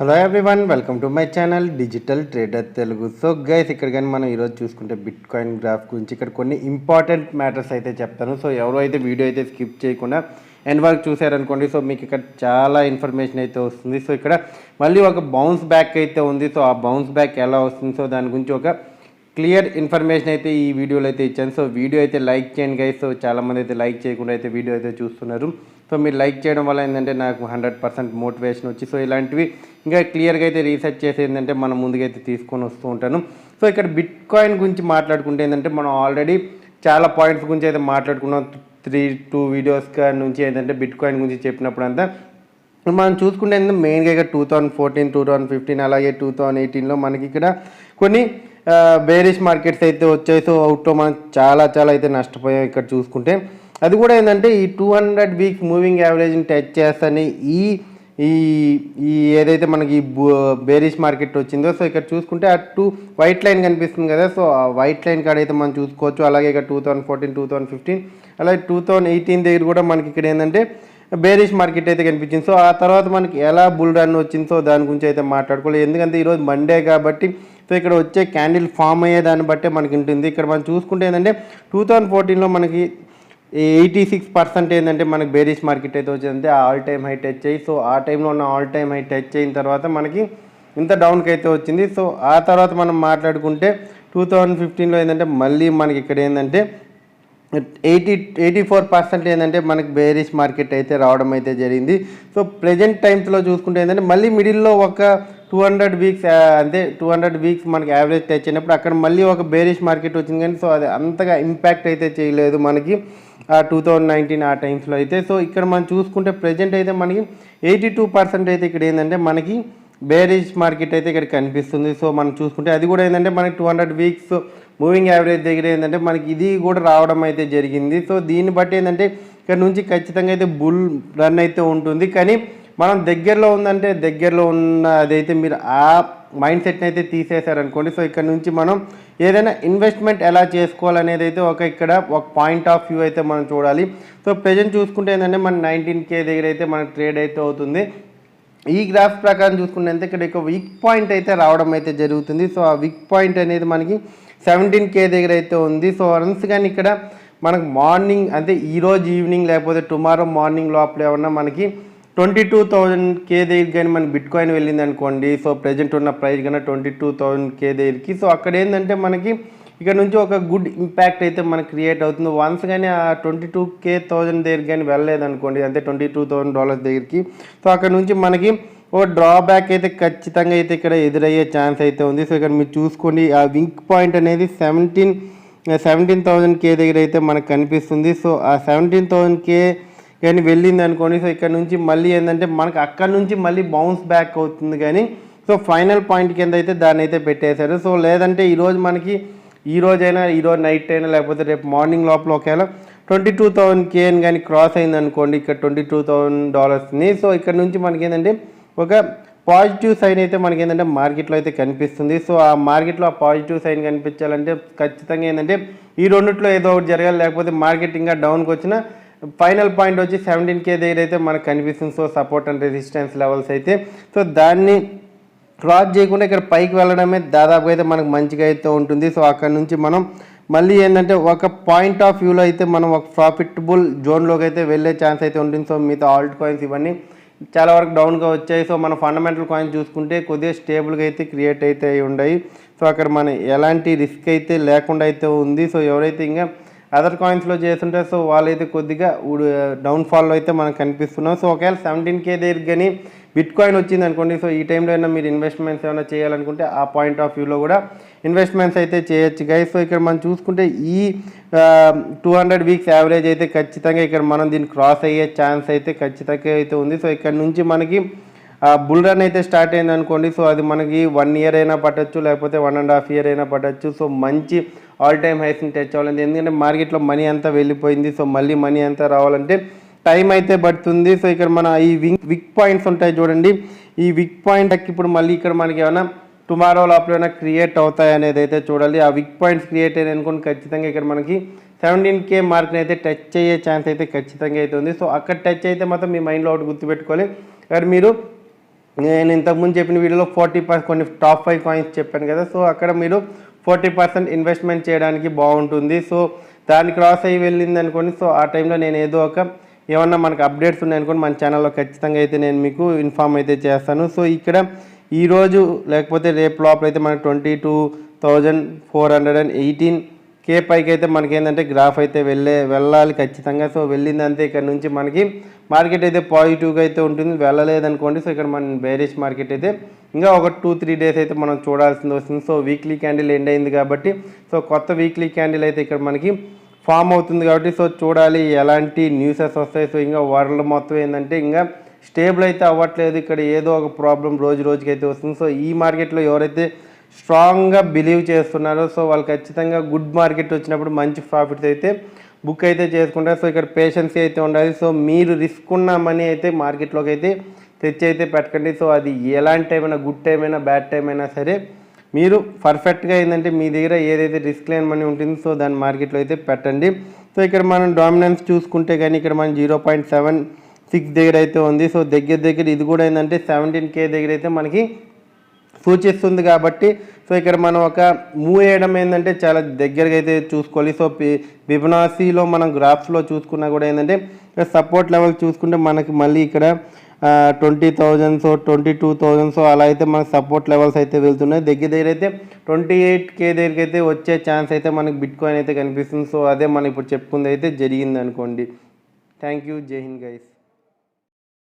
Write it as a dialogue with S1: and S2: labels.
S1: Hello everyone, welcome to my channel digital trader Telugu. So guys, ఇక్కడ కానీ మనం ఈరోజు చూసుకుంటే బిట్ కాయిన్ గ్రాఫ్ గురించి ఇక్కడ కొన్ని ఇంపార్టెంట్ మ్యాటర్స్ అయితే చెప్తాను. సో ఎవరు అయితే వీడియో అయితే స్కిప్ చేయకుండా ఎండ్ వరకు చూసారనుకోండి, సో మీకు ఇక్కడ చాలా ఇన్ఫర్మేషన్ అయితే వస్తుంది. సో ఇక్కడ మళ్ళీ ఒక బౌన్స్ బ్యాక్ అయితే ఉంది. సో ఆ బౌన్స్ బ్యాక్ ఎలా వస్తుంది, సో దాని గురించి ఒక క్లియర్ ఇన్ఫర్మేషన్ అయితే ఈ వీడియోలో అయితే ఇచ్చాను. సో వీడియో అయితే లైక్ చేయండి గైస్. సో చాలామంది అయితే లైక్ చేయకుండా అయితే వీడియో అయితే చూస్తున్నారు. సో మీరు లైక్ చేయడం వల్ల ఏంటంటే నాకు 100% మోటివేషన్ వచ్చి సో ఇలాంటివి ఇంకా క్లియర్గా అయితే రీసెర్చ్ చేసి ఏంటంటే మనం ముందుకైతే తీసుకొని వస్తూ ఉంటాను. సో ఇక్కడ బిట్ కాయిన్ గురించి మాట్లాడుకుంటే ఏంటంటే మనం ఆల్రెడీ చాలా పాయింట్స్ గురించి అయితే మాట్లాడుకున్నాం. 2 వీడియోస్ నుంచి ఏంటంటే బిట్ కాయిన్ గురించి చెప్పినప్పుడు అంతా మనం చూసుకుంటే ఏంటంటే మెయిన్గా ఇక్కడ 2014, 2015 అలాగే 2018లో మనకి ఇక్కడ కొన్ని బేరిష్ మార్కెట్స్ అయితే వచ్చాయి. సో అవుట్లో మనం చాలా అయితే నష్టపోయాం. ఇక్కడ చూసుకుంటే అది కూడా ఏంటంటే ఈ 200 వీక్స్ మూవింగ్ యావరేజ్ని టచ్ చేస్తాని ఈ ఈ ఏదైతే మనకి బేరిష్ మార్కెట్ వచ్చిందో, సో ఇక్కడ చూసుకుంటే ఆ వైట్ లైన్ కనిపిస్తుంది కదా. సో ఆ వైట్ లైన్ కాడ అయితే మనం చూసుకోవచ్చు. అలాగే ఇక్కడ 2014, 2015 అలాగే 2018 దగ్గర కూడా మనకి ఇక్కడ ఏంటంటే బేరిష్ మార్కెట్ అయితే కనిపించింది. సో ఆ తర్వాత మనకి ఎలా బుల్ రన్ వచ్చింది, సో దాని గురించి అయితే మాట్లాడుకోవాలి. ఎందుకంటే ఈరోజు మండే కాబట్టి సో ఇక్కడ వచ్చే క్యాండిల్ ఫామ్ అయ్యే దాన్ని బట్టే మనకి ఉంటుంది. ఇక్కడ మనం చూసుకుంటే ఏంటంటే 2014లో మనకి 86% ఏంటంటే మనకి బేరిష్ మార్కెట్ అయితే వచ్చిందంటే ఆల్ టైమ్ హై టచ్ అయ్యి, సో ఆ టైంలో ఉన్న ఆల్ టైమ్ హై టచ్ అయిన తర్వాత మనకి ఇంత డౌన్కి అయితే వచ్చింది. సో ఆ తర్వాత మనం మాట్లాడుకుంటే 2015లో ఏంటంటే మళ్ళీ మనకి ఇక్కడ ఏంటంటే 84% ఏంటంటే మనకి బేరిష్ మార్కెట్ అయితే రావడం అయితే జరిగింది. సో ప్రెజెంట్ టైమ్స్లో చూసుకుంటే ఏంటంటే మళ్ళీ మిడిల్లో ఒక 200 వీక్స్ అంటే 200 వీక్స్ మనకి యావరేజ్ టచ్ అయినప్పుడు అక్కడ మళ్ళీ ఒక బేరిష్ మార్కెట్ వచ్చింది. కానీ సో అది అంతగా ఇంపాక్ట్ అయితే చేయలేదు మనకి 2019 ఆ టైమ్స్లో అయితే. సో ఇక్కడ మనం చూసుకుంటే ప్రెజెంట్ అయితే మనకి 82% అయితే ఇక్కడ ఏంటంటే మనకి బేరిష్ మార్కెట్ అయితే ఇక్కడ కనిపిస్తుంది. సో మనం చూసుకుంటే అది కూడా ఏంటంటే మనకి 200 వీక్స్ మూవింగ్ యావరేజ్ దగ్గర ఏంటంటే మనకి ఇది కూడా రావడం అయితే జరిగింది. సో దీన్ని బట్టి ఏంటంటే ఇక్కడ నుంచి ఖచ్చితంగా అయితే బుల్ రన్ అయితే ఉంటుంది. కానీ మనం దగ్గరలో ఉందంటే దగ్గరలో ఉన్న అదైతే మీరు ఆ మైండ్ సెట్ని అయితే తీసేశారనుకోండి, సో ఇక్కడ నుంచి మనం ఏదైనా ఇన్వెస్ట్మెంట్ ఎలా చేసుకోవాలనేది అయితే ఇక్కడ ఒక పాయింట్ ఆఫ్ వ్యూ అయితే మనం చూడాలి. సో ప్రెజెంట్ చూసుకుంటే ఏంటంటే మన 19K దగ్గర అయితే మనకి ట్రేడ్ అయితే అవుతుంది. ఈ గ్రాఫ్ ప్రకారం చూసుకుంటే ఇక్కడ ఒక వీక్ పాయింట్ అయితే రావడం అయితే జరుగుతుంది. సో ఆ వీక్ పాయింట్ అనేది మనకి 17K దగ్గర అయితే ఉంది. సో వన్స్ కానీ ఇక్కడ మనకు మార్నింగ్ అంటే ఈరోజు ఈవినింగ్ లేకపోతే టుమారో మార్నింగ్ లోపల ఏమన్నా మనకి 22,000K దగ్గర కానీ మన బిట్ కాయిన్ వెళ్ళింది అనుకోండి, సో ప్రజెంట్ ఉన్న ప్రైస్ కన్నా 22,000K దగ్గరికి, సో అక్కడ ఏంటంటే మనకి ఇక్కడ నుంచి ఒక గుడ్ ఇంపాక్ట్ అయితే మనకు క్రియేట్ అవుతుంది. వన్స్ కానీ ఆ 22,000 దగ్గర కానీ వెళ్ళలేదనుకోండి, అంటే $22,000 దగ్గరికి, సో అక్కడ నుంచి మనకి ఓ డ్రాబ్యాక్ అయితే ఖచ్చితంగా అయితే ఇక్కడ ఎదురయ్యే ఛాన్స్ అయితే ఉంది. సో ఇక్కడ మీరు చూసుకోండి, ఆ వింక్ పాయింట్ అనేది 17,000K దగ్గర అయితే మనకు కనిపిస్తుంది. సో ఆ 17,000K కానీ వెళ్ళింది అనుకోండి, సో ఇక్కడ నుంచి మళ్ళీ ఏంటంటే మనకు అక్కడ నుంచి మళ్ళీ బౌన్స్ బ్యాక్ అవుతుంది. కానీ సో ఫైనల్ పాయింట్ కింద అయితే దాన్ని అయితే పెట్టేశారు. సో లేదంటే ఈరోజు మనకి ఈరోజు నైట్ అయినా లేకపోతే రేపు మార్నింగ్ లోపల ఒకవేళ 22,000K అని కానీ క్రాస్ అయింది అనుకోండి ఇక్కడ $22,000ని, సో ఇక్కడ నుంచి మనకి ఏంటంటే ఒక పాజిటివ్ సైన్ అయితే మనకి ఏంటంటే మార్కెట్లో అయితే కనిపిస్తుంది. సో ఆ మార్కెట్లో ఆ పాజిటివ్ సైన్ కనిపించాలంటే ఖచ్చితంగా ఏంటంటే ఈ రెండిట్లో ఏదో ఒకటి జరగాలి. లేకపోతే మార్కెట్ ఇంకా డౌన్కి వచ్చిన ఫైనల్ పాయింట్ వచ్చి 17K దగ్గర అయితే మనకు కనిపిస్తుంది. So support and resistance levels అయితే, సో దాన్ని క్రాస్ చేయకుండా ఇక్కడ పైకి వెళ్ళడమే దాదాపు అయితే మనకు మంచిగా అయితే ఉంటుంది. సో అక్కడ నుంచి మనం మళ్ళీ ఏంటంటే ఒక పాయింట్ ఆఫ్ వ్యూలో అయితే మనం ఒక ప్రాఫిటబుల్ జోన్లోకి అయితే వెళ్ళే ఛాన్స్ అయితే ఉంటుంది. సో మిగతా ఆల్ట్ కాయిన్స్ ఇవన్నీ చాలా వరకు డౌన్గా వచ్చాయి. సో మన ఫండమెంటల్ కాయిన్ చూసుకుంటే కొద్దిగా స్టేబుల్గా అయితే క్రియేట్ అయితే అయి ఉన్నాయి. సో అక్కడ మన ఎలాంటి రిస్క్ అయితే లేకుండా అయితే ఉంది. సో ఎవరైతే ఇంకా అదర్ కాయిన్స్లో చేస్తుంటే సో వాళ్ళైతే కొద్దిగా డౌన్ఫాల్లో అయితే మనకు కనిపిస్తున్నాం. సో ఒకవేళ 17K దగ్గర కానీ బిట్ కాయిన్ వచ్చింది అనుకోండి, సో ఈ టైంలో అయినా మీరు ఇన్వెస్ట్మెంట్స్ ఏమైనా చేయాలనుకుంటే ఆ పాయింట్ ఆఫ్ వ్యూలో కూడా ఇన్వెస్ట్మెంట్స్ అయితే చేయొచ్చు గైస్. సో ఇక్కడ మనం చూసుకుంటే ఈ 200 వీక్స్ యావరేజ్ అయితే ఖచ్చితంగా ఇక్కడ మనం దీన్ని క్రాస్ అయ్యే ఛాన్స్ అయితే ఖచ్చితంగా అయితే ఉంది. సో ఇక్కడ నుంచి మనకి బుల్ రన్ అయితే స్టార్ట్ అయింది అనుకోండి, సో అది మనకి 1 ఇయర్ అయినా పట్టచ్చు, లేకపోతే 1.5 ఇయర్ అయినా పట్టచ్చు. సో మంచి ఆల్ టైమ్ హైస్ని టచ్ అవ్వాలంటే, ఎందుకంటే మార్కెట్లో మనీ అంతా వెళ్ళిపోయింది. సో మళ్ళీ మనీ అంతా రావాలంటే టైం అయితే పడుతుంది. సో ఇక్కడ మన ఈ విక్ పాయింట్స్ ఉంటాయి చూడండి, ఈ విక్ పాయింట్ ఇప్పుడు మళ్ళీ ఇక్కడ మనకి ఏమైనా టుమారో లోపల ఏమైనా క్రియేట్ అవుతాయి అనేది అయితే చూడాలి. ఆ విక్ పాయింట్స్ క్రియేట్ అయ్యాయి అనుకోండి, ఖచ్చితంగా ఇక్కడ మనకి 17K మార్క్ని అయితే టచ్ అయ్యే ఛాన్స్ అయితే ఖచ్చితంగా అయితే ఉంది. సో అక్కడ టచ్ అయితే మాత్రం మీ మైండ్లో ఒకటి గుర్తుపెట్టుకోవాలి, మరి మీరు నేను ఇంతకుముందు చెప్పిన వీడియోలో 40% కొన్ని టాప్ 5 కాయిన్స్ చెప్పాను కదా, సో అక్కడ మీరు 40% ఇన్వెస్ట్మెంట్ చేయడానికి బాగుంటుంది. సో దాన్ని క్రాస్ అయ్యి వెళ్ళింది అనుకోండి, సో ఆ టైంలో నేను ఏదో ఒక ఏమన్నా మనకు అప్డేట్స్ ఉన్నాయనుకోండి మన ఛానల్లో ఖచ్చితంగా అయితే నేను మీకు ఇన్ఫామ్ అయితే చేస్తాను. సో ఇక్కడ ఈరోజు లేకపోతే రేపు లోపల అయితే మనకు 22,418K పైకి అయితే మనకి ఏంటంటే గ్రాఫ్ అయితే వెళ్ళాలి ఖచ్చితంగా. సో వెళ్ళిందంటే ఇక్కడ నుంచి మనకి మార్కెట్ అయితే పాజిటివ్గా అయితే ఉంటుంది. వెళ్ళలేదనుకోండి, సో ఇక్కడ మన బేరిష్ మార్కెట్ అయితే ఇంకా ఒక 2-3 డేస్ అయితే మనం చూడాల్సింది వస్తుంది. సో వీక్లీ క్యాండిల్ ఎండ్ అయింది కాబట్టి, సో కొత్త వీక్లీ క్యాండిల్ అయితే ఇక్కడ మనకి ఫామ్ అవుతుంది కాబట్టి, సో చూడాలి ఎలాంటి న్యూసెస్ వస్తాయి. సో ఇంకా వరల్డ్ మొత్తం ఏంటంటే ఇంకా స్టేబుల్ అయితే అవ్వట్లేదు, ఇక్కడ ఏదో ఒక ప్రాబ్లం రోజు రోజుకి అయితే వస్తుంది. సో ఈ మార్కెట్లో ఎవరైతే స్ట్రాంగ్గా బిలీవ్ చేస్తున్నారో సో వాళ్ళు ఖచ్చితంగా గుడ్ మార్కెట్ వచ్చినప్పుడు మంచి ప్రాఫిట్స్ అయితే బుక్ అయితే చేసుకుంటారు. సో ఇక్కడ పేషెన్సీ అయితే ఉండాలి. సో మీరు రిస్క్ ఉన్న మనీ అయితే మార్కెట్లోకి అయితే తెచ్చి అయితే పెట్టకండి. సో అది ఎలాంటి టైం అయినా, గుడ్ టైం అయినా, బ్యాడ్ టైం అయినా సరే మీరు పర్ఫెక్ట్గా ఏంటంటే మీ దగ్గర ఏదైతే రిస్క్ లేని మనీ ఉంటుందో సో దాన్ని మార్కెట్లో అయితే పెట్టండి. సో ఇక్కడ మనం డామినెన్స్ చూసుకుంటే కానీ ఇక్కడ మనం 0.76 దగ్గర అయితే ఉంది. సో దగ్గర ఇది కూడా ఏంటంటే 17K దగ్గర అయితే మనకి సూచిస్తుంది కాబట్టి, సో ఇక్కడ మనం ఒక మూవ్ చేయడం ఏంటంటే చాలా దగ్గరగా అయితే చూసుకోవాలి. సో ఫిబొనాసీలో మనం గ్రాఫ్స్లో చూసుకున్నా కూడా ఏంటంటే సపోర్ట్ లెవెల్ చూసుకుంటే మనకి మళ్ళీ ఇక్కడ 20,000 సో 22,000 సో అలా అయితే మనకు సపోర్ట్ లెవెల్స్ అయితే వెళ్తున్నాయి. దగ్గర అయితే 28K దగ్గరికి అయితే వచ్చే ఛాన్స్ అయితే మనకి బిట్ కాయిన్ అయితే కనిపిస్తుంది. సో అదే మనం ఇప్పుడు చెప్పుకుంది అయితే జరిగింది అనుకోండి. Thank you. జై హింద్ గైస్.